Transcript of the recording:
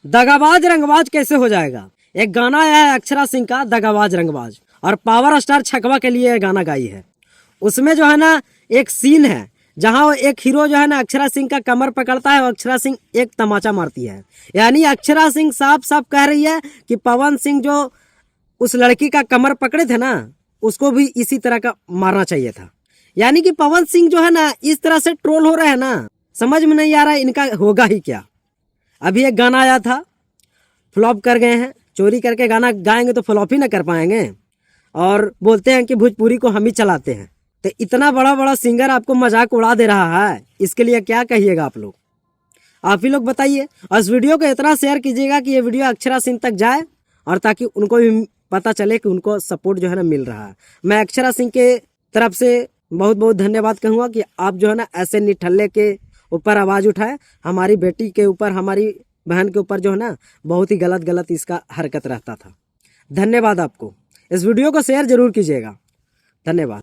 दगाबाज रंगबाज कैसे हो जाएगा। एक गाना आया है अक्षरा सिंह का दगाबाज रंगबाज, और पावर स्टार छकवा के लिए गाना गाई है। उसमें जो है ना एक सीन है जहां एक हीरो जो है ना अक्षरा सिंह का कमर पकड़ता है और अक्षरा सिंह एक तमाचा मारती है। यानी अक्षरा सिंह साफ साफ कह रही है कि पवन सिंह जो उस लड़की का कमर पकड़े थे ना, उसको भी इसी तरह का मारना चाहिए था। यानी कि पवन सिंह जो है ना इस तरह से ट्रोल हो रहे हैं ना, समझ में नहीं आ रहा है इनका होगा ही क्या। अभी एक गाना आया था, फ्लॉप कर गए हैं। चोरी करके गाना गाएंगे तो फ्लॉप ही ना कर पाएंगे, और बोलते हैं कि भोजपुरी को हम ही चलाते हैं। तो इतना बड़ा बड़ा सिंगर आपको मजाक उड़ा दे रहा है, इसके लिए क्या कहिएगा आप लोग, आप ही लोग बताइए। और इस वीडियो को इतना शेयर कीजिएगा कि ये वीडियो अक्षरा सिंह तक जाए, और ताकि उनको भी पता चले कि उनको सपोर्ट जो है ना मिल रहा है। मैं अक्षरा सिंह के तरफ से बहुत बहुत धन्यवाद कहूँगा कि आप जो है ना ऐसे निठल्ले के ऊपर आवाज़ उठाए। हमारी बेटी के ऊपर, हमारी बहन के ऊपर जो है ना बहुत ही गलत गलत इसका हरकत रहता था। धन्यवाद आपको। इस वीडियो को शेयर जरूर कीजिएगा। धन्यवाद।